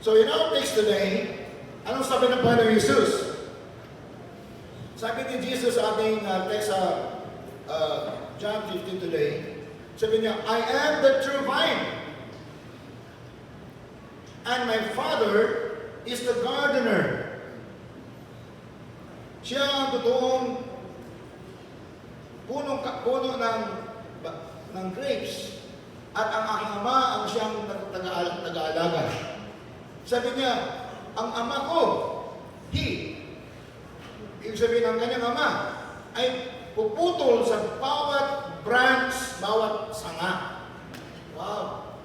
So in our text today, anong sabi ng Panginoong Jesus? Sabi ni Jesus sa ating text sa John 15 today, sabi niya, I am the true vine, and my Father is the gardener. Siya ang totoong puno ng grapes, at ang aking ama ang siyang taga-alaga. Sabi niya, ang ama ko, ibig sabihin ng kanyang ama, ay puputol sa bawat branch, bawat sanga. Wow!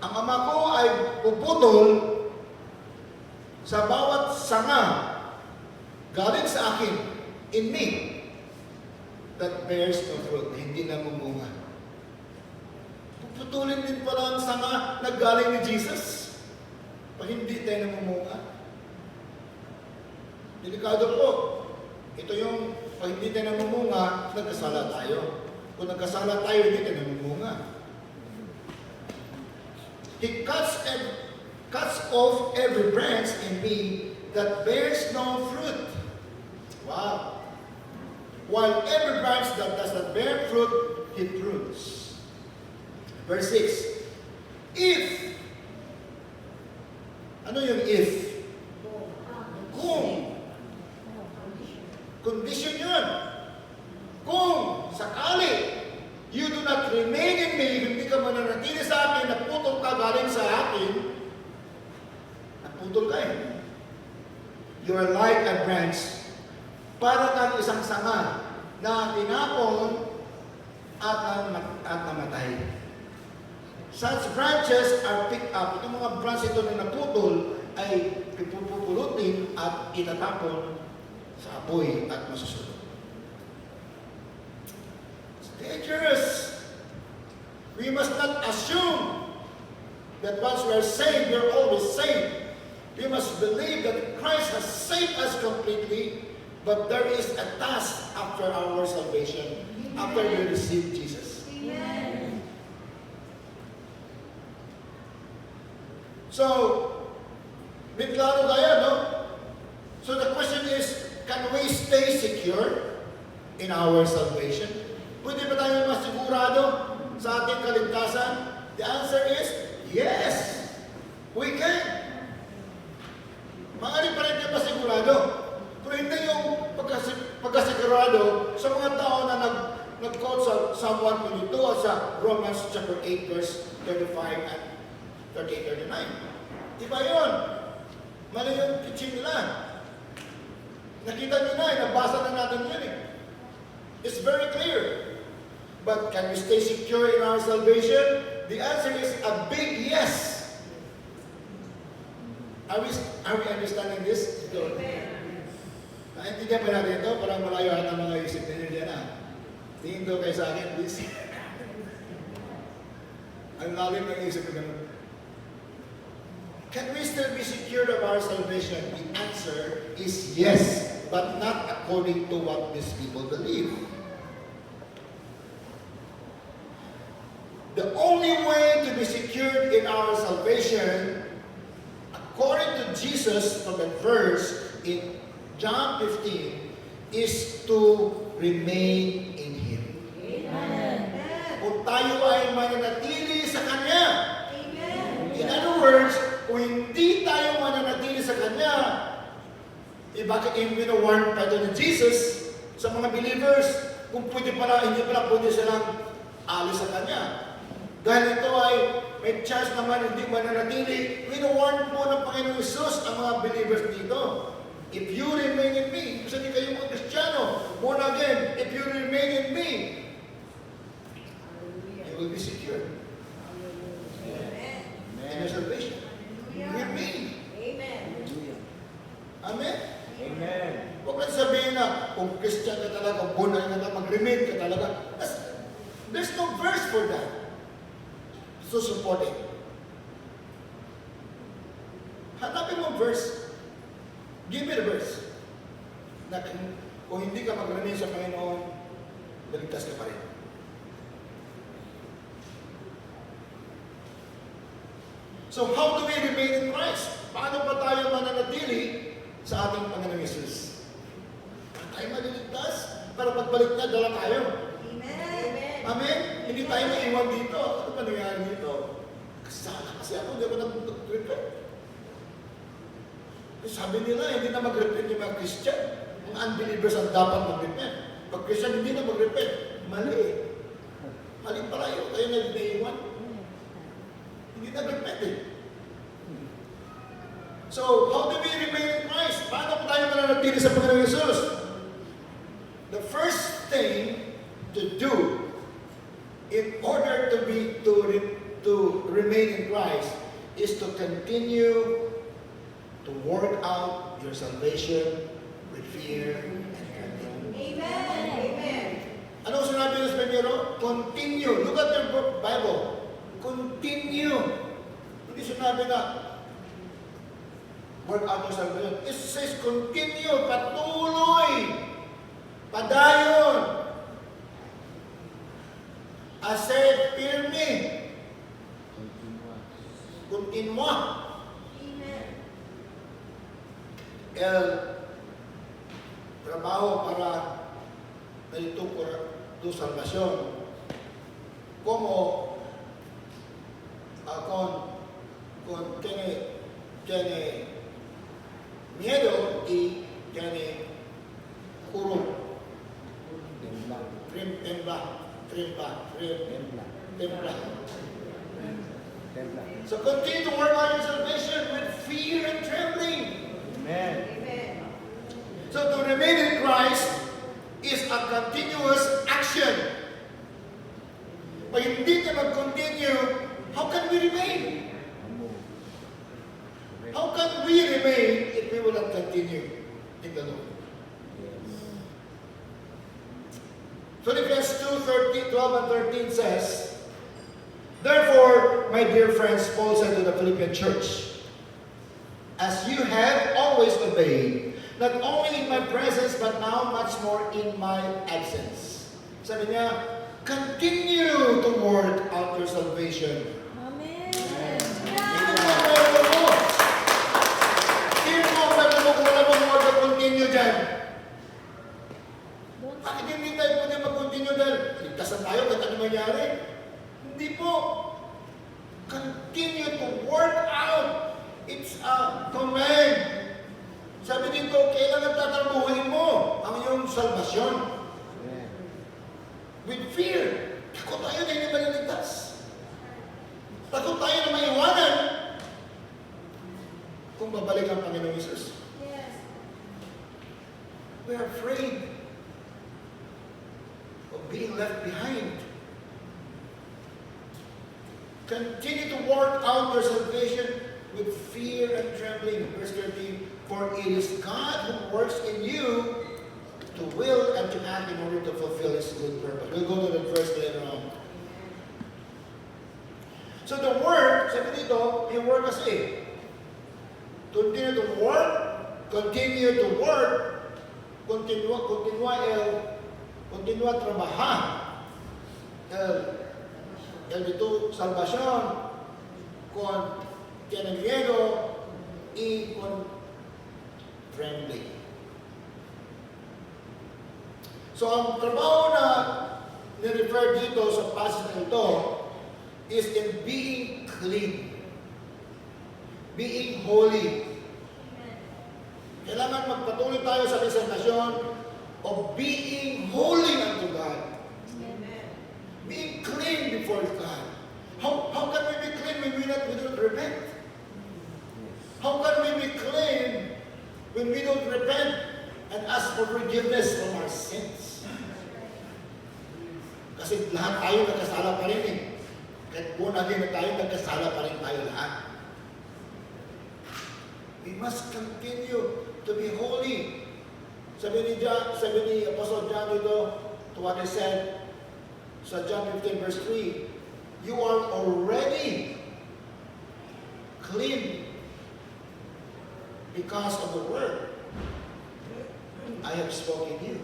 Ang ama ko ay puputol sa bawat sanga galing sa akin, in me, that bears no fruit, hindi namumunga. Puputulin din pala ang sanga na galing ni Jesus pag hindi tayo namumunga. Delikado po. Ito yung pag hindi tayo namumunga, nagkasala tayo. Kung nagkasala tayo, hindi tayo namumunga. He cuts off every branch in me that bears no fruit. Wow. While every branch that does not bear fruit, he prunes. Verse 6. If. Ano yung if? Kung. Condition yun. Kung sakali you do not remain in me, hindi ka mananatili sa akin, naputol ka galing sa akin, naputol ka eh. You are like a branch, para kang isang sanga na tinapon at namatay. Such branches are picked up. Itong mga branch ito na naputol ay pupulutin at itatapon sa apoy at masusunod. It's dangerous. We must not assume that once we are saved, we are always saved. We must believe that Christ has saved us completely, but there is a task after our salvation, after we receive Jesus. Amen. So, klaro kaya, no? So the question is, can we stay secure in our salvation? Pwede ba tayo masigurado sa ating kaligtasan? The answer is, yes! We can! Maaari pa rin tayo masigurado. Pero hindi yung pagkasigurado sa mga tao na nag-quote sa Psalm 122 at sa Romans chapter 8 verse 35 and 38-39. Iba yun. Mali yung teaching nila. Nakita nyo na, nabasa na natin yun eh. It's very clear. But can we stay secure in our salvation? The answer is a big yes. Are we understanding this? Naintindihan pa natin ito? Parang malayo at ang mga isip ninyo dyan ah. Tingin daw kayo sa akin, please. Ang lalim ng isip ko ganun. Can we still be secured of our salvation? The answer is yes, but not according to what these people believe. The only way to be secured in our salvation, according to Jesus from the verse in John 15, is to remain in Him. Amen. Kung tayo ay mananatili sa Kanya. Amen. In other words, kung hindi tayo mananatili sa Kanya, bakit wino-warn pa ito ni Jesus sa mga believers kung pwede pala, hindi pala pwede silang alis sa Kanya. Dahil ito ay may chance naman hindi mananatili, wino-warn po ng Panginoong Isus ang mga believers dito. If you remain in me, kasi hindi kayo mga Kristiyano, born again, if you remain in me, you will be secure in your salvation. Remain. Amen. Amen? Amen. Huwag lang sabihin na, kung Christian ka talaga, born again ka talaga, mag-remain ka talaga. There's no verse for that. So support it. Hanapin mo verse. Give me the verse. Na kung hindi ka mag-remain sa Panginoon, baligtas ka pa rin. So how do we remain in Christ? Paano pa tayo mananatili sa ating Panginoong Yesus? Paano tayo maliligtas? Para pagbalik na, dala tayo. Amen. Amen? Hindi tayo maiwan dito. Ano ba nangyari dito? Kasi ako, hindi ako nag-repent. Sabi nila, hindi na mag-repent yung mga Christian. Mga unbelievers ang dapat mag-repent. Pag Christian, hindi na mag-repent. Mali. Mali pala yun. Tayo na naiwan. Hindi nag-repent eh. So, how do we remain in Christ? Paano tayo mananatili sa Panginoong Yesus? The first thing to do in order to remain in Christ is to continue to work out your salvation with fear and trembling. Amen. Amen. Ano sinabi ng Espanyol? Continue. Look at your Bible. Continue. Hindi sinabi na work out your salvation. It says continue. Patuloy. Padayon. Ased firme. Continua. Amen. El trabajo para tu salvación. Como tiene miedo y tiene juro. So continue to work on your salvation with fear and trembling. Amen. So to remain in Christ is a continuous action. Pag hindi ka mag-continue, how can we remain? How can we remain if we will not continue in the Lord? Philippians 2:12 and 13 says, therefore, my dear friends, Paul said to the Philippian church, as you have always obeyed, not only in my presence, but now much more in my absence. Sabi niya, continue to work out your salvation. Amen. Hindi mo meron mo. Hindi mo meron mo kung wala mo mag-continue dyan. Bakit hindi tayo pwede mag-continue dyan? Ligtasan tayo kahit ano mangyari. Hindi po. Continue to work out. It's a command. Sabi dito, kailangan tatrabuhin mo ang iyong salvasyon. With fear. Takot tayo na hindi maliligtas. Takot tayo na maiwanan kung babalik ang Panginoong Yesus. Yes. We are afraid of being left behind. Continue to work out your salvation with fear and trembling. Verse 13, for it is God who works in you to will and to act in order to fulfill His good purpose. We'll go to that verse later on. So the word, sabi dito, yung word kasi, continue to work, continua trabajar. El dito, salvación, con tiene miedo y con trembling. So, ang trabaho na ni-refer dito sa passage na ito is in being clean. Being holy. Kailangan magpatuloy tayo sa presentasyon of being holy unto God. Being clean before God. How can we be clean when we don't repent? How can we be clean when we don't repent and ask for forgiveness from our sins? Kasi lahat tayo nagkasala pa rin eh. Kahit born again na tayo, nagkasala pa rin tayo lahat. We must continue to be holy. Sabi ni Apostle John dito, to what he said, sa John 15 verse 3, you are already clean because of the word I have spoken you.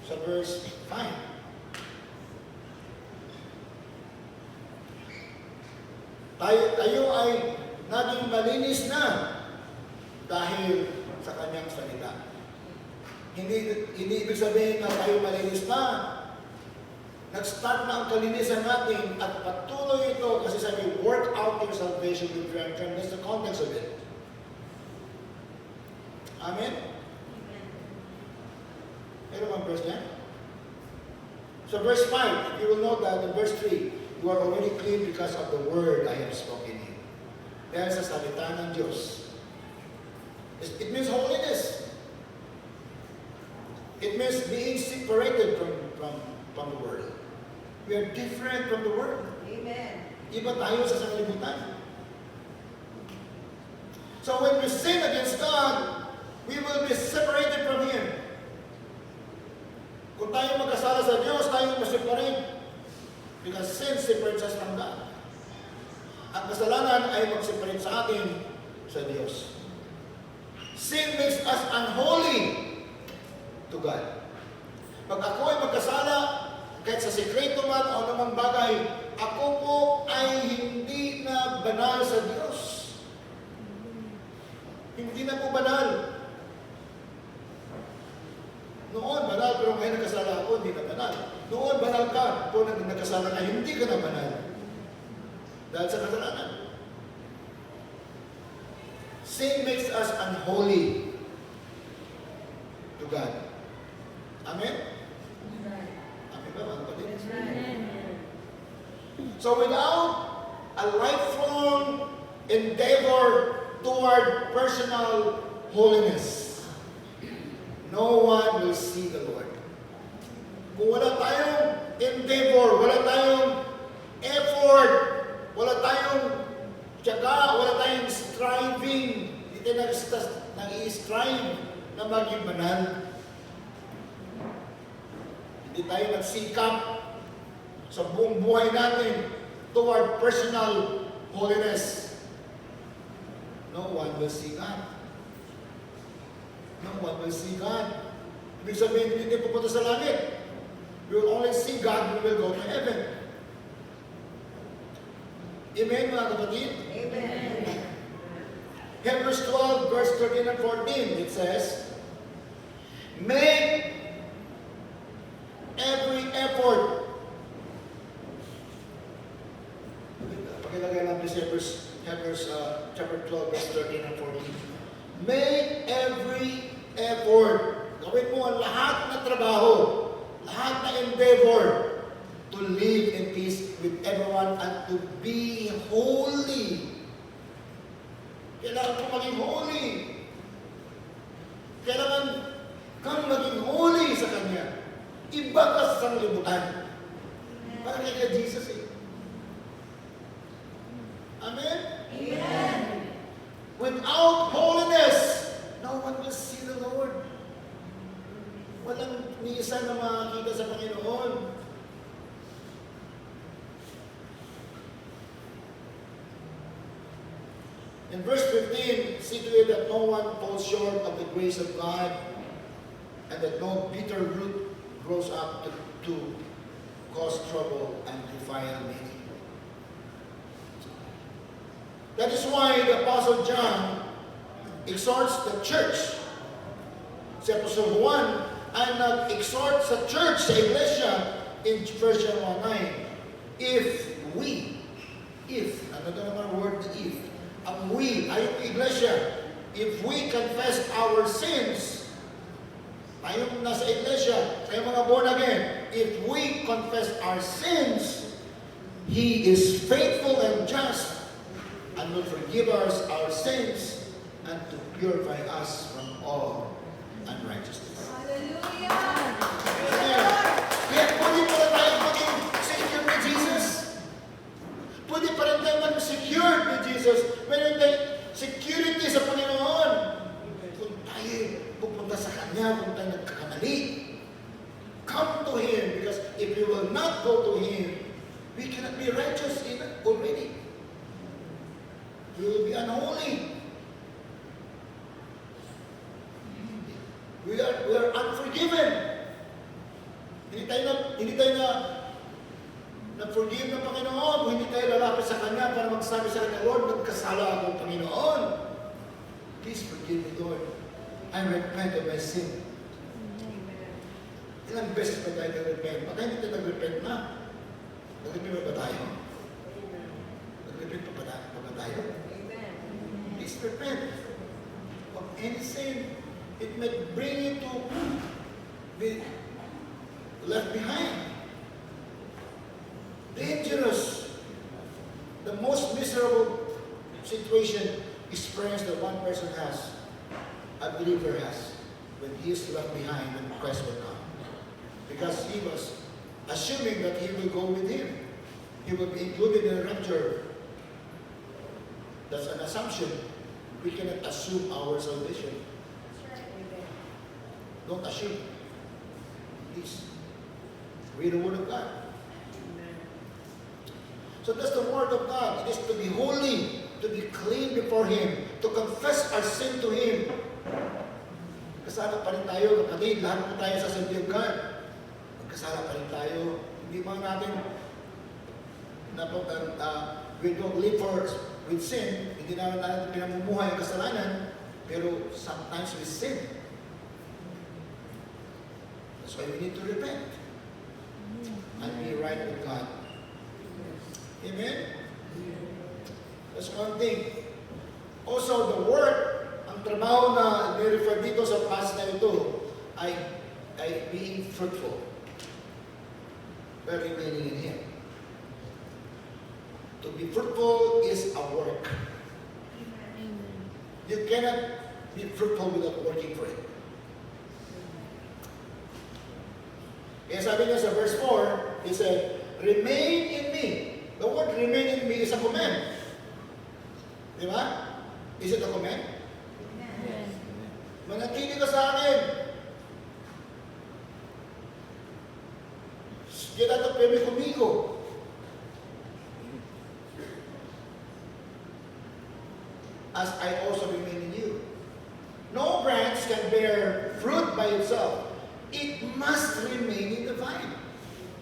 Sa verse 5. Tayo ay naging malinis na dahil sa kanyang salita. Hindi ibig sabihin na tayo malinis na. Nag-start na ang kalinisan natin at patuloy ito kasi sabi, work out your salvation with fear and trembling. That's the context of it. Amen? Meron bang verse niya? So verse 5, you will note that in verse 3, you are already clean because of the word I have spoken in. Dahil sa salita ng Diyos. It means holiness. It means being separated from the world. We are different from the world. Amen. Iba tayo sa sanglibutan. So when we sin against God, we will be separated from Him. Kung tayo magkasala sa Diyos, tayo ma-separate. Because sin separates us from God. Ang kasalanan ay mag-separate sa atin sa Diyos. Sin makes us unholy to God. Pag ako ay magkasala, kahit sa sekreto man o anumang bagay, ako po ay hindi na banal sa Diyos. Hindi na po banal. Noon, banal, pero ngayon nagkasala ako, hindi na banal. Noon, banal ka, kung nagkasala ka, hindi ka na banal. Dahil sa kasalanan. Sin makes us unholy to God. Amen? Amen ba, mga kapatid? That's right. So without a lifelong endeavor toward personal holiness, no one will see the Lord. Kung wala tayong endeavor, wala tayong effort, wala tayong tiyaga, wala tayong striving, hindi tayo nag-i-strive na maging banal. Hindi tayo nagsikap sa buong buhay natin toward personal holiness. No one will see God. No one will see God. Ibig sabihin, hindi tayo pupunta sa langit. We will only see God when we will go to heaven. Amen, mga kapatid? Amen. Hebrews 12, verse 13 and 14, it says, make every effort. Pakilagay lang this Hebrews chapter 12, verse 13 and 14. Make every effort. Gawin mo ang lahat na trabaho, lahat na endeavor to live in peace with everyone and to be holy. Kailangan ko maging holy. Kailangan kang maging holy sa Kanya. Iba ka sa sanglibutan. Parang kay Jesus eh. Amen? Amen. Without holiness, no one will see the Lord. Walang ni isa na makakita sa Panginoon. In verse 15, see to it that no one falls short of the grace of God and that no bitter root grows up to cause trouble and defile many. That is why the Apostle John exhorts the church. Si Apostle Juan ay nag-exhort sa church, sa iglesia, in 1 John 1:9. Ano na naman word if? Ang we, ay yung iglesia, if we confess our sins, tayong nasa iglesia, tayong mga born again, if we confess our sins, He is faithful and just and will forgive us our sins and to purify us from all unrighteousness. Hallelujah. Kaya pwede pala tayo maging secure ni Jesus. Pwede pa rin tayo maging secure ni Jesus. Meron tayong security sa Panginoon. Kung tayo pupunta sa Kanya, kung tayo nagkakamali, come to Him. Because if we will not go to Him, we cannot be righteous even already. We will be unholy. We are unforgiven. Hindi tayo na forgive ng Panginoon kung hindi tayo lalapit sa Kanya para magsabi sa kanya, Lord, nagkasala ako, Panginoon. Please forgive me, Lord. I repent of my sin. Ilang beses ba tayo nag-repent? Baka hindi tayo nag-repent na. Nag-repent ba tayo? Nag-repent pa ba tayo? Please repent of any sin. It might bring you to be left behind. Dangerous. The most miserable situation experience that one person has, a believer has, when he is left behind when Christ will come. Because he was assuming that he will go with him. He will be included in the rapture. That's an assumption. We cannot assume our salvation. Don't assume. Please. Read the Word of God. So that's the Word of God. It is to be holy, to be clean before Him, to confess our sin to Him. Kasala pa rin tayo, kapatid, lahat po tayo sa Assembly of God. Magkasala pa rin tayo. Hindi ba natin, we don't live with sin, hindi naman natin pinamumuhay ang kasalanan, pero sometimes we sin. That's why we need to repent and be right with God. Amen? That's one thing. Also, the work, ang trabaho na ni-refer dito sa passage na ito ay being fruitful. By remaining in Him. To be fruitful is a work. You cannot be fruitful without working for it. Kaya sabi niya sa verse 4, He said, remain in me. The word remain in me is a command. Di ba? Is it a command? Yes. Manatili ka sa akin. Quédate firme conmigo. As I also remain in you. No branch can bear fruit by itself. It must remain in the vine.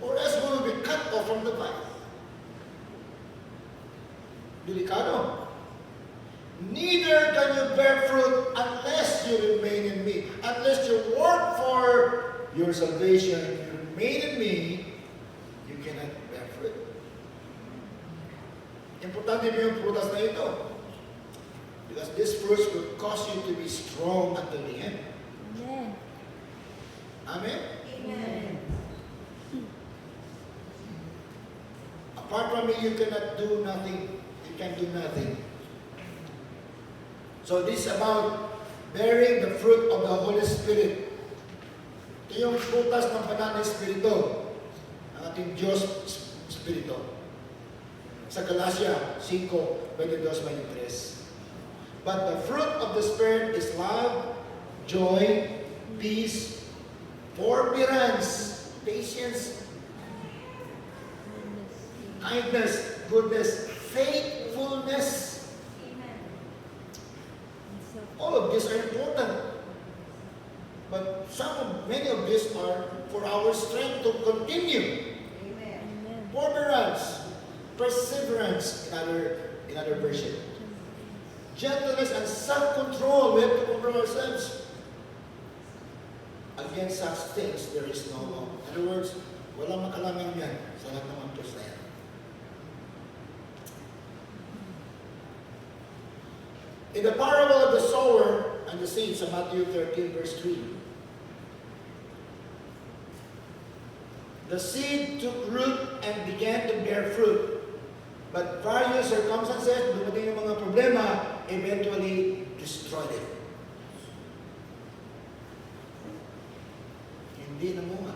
Or else we will be cut off from the vine. Delikado. Neither can you bear fruit unless you remain in me. Unless you work for your salvation, you remain in me, you cannot bear fruit. Importante mo yung prutas na ito. Because these fruits will cause you to be strong until the end. Amen. Amen? Amen. Apart from me, you cannot do nothing. You can do nothing. So this is about bearing the fruit of the Holy Spirit. Ito yung prutas ng banal na Espiritu, ang ating Diyos Espiritu. Sa Galatia 5:22-23. But the fruit of the Spirit is love, joy, peace, forbearance, patience, kindness, goodness, faithfulness. All of these are important. But many of these are for our strength to continue. Amen. Forbearance, perseverance in other version. Gentleness and self-control. We have to control ourselves. Against such things, there is no law. In other words, walang makalamang yan sa lahat ng mga Diyos na yan. In the parable of the sower and the seed, sa Matthew 13, verse 3, the seed took root and began to bear fruit. But various circumstances, dumating yung mga problema, eventually destroyed it. Hindi namunga.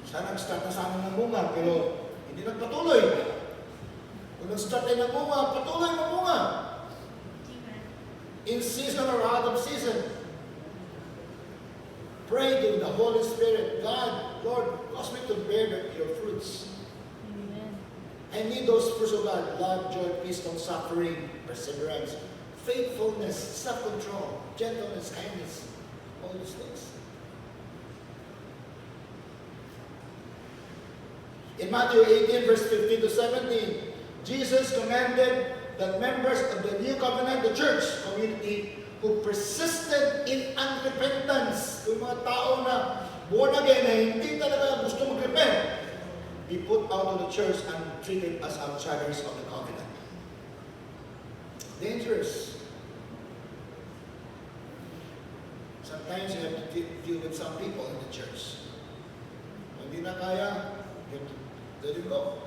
Sana nag-start na sana namunga, pero hindi nagpatuloy. Kung nag-start ay namunga, patuloy mamunga. In season or out of season. Pray to the Holy Spirit, God, Lord, cause me to bear your fruits. Amen. I need those fruits of God, love, joy, peace, long-suffering, perseverance, faithfulness, self-control, gentleness, kindness, all these things. In Matthew 18, verse 15-17, Jesus commanded that members of the new covenant, the church community, who persisted in unrepentance, yung mga tao na born again na hindi talaga gusto mag-repent, be put out of the church and treated as outsiders of the covenant. Dangerous. Sometimes you have to deal with some people in the church. Kung hindi na kaya, you have to let it go.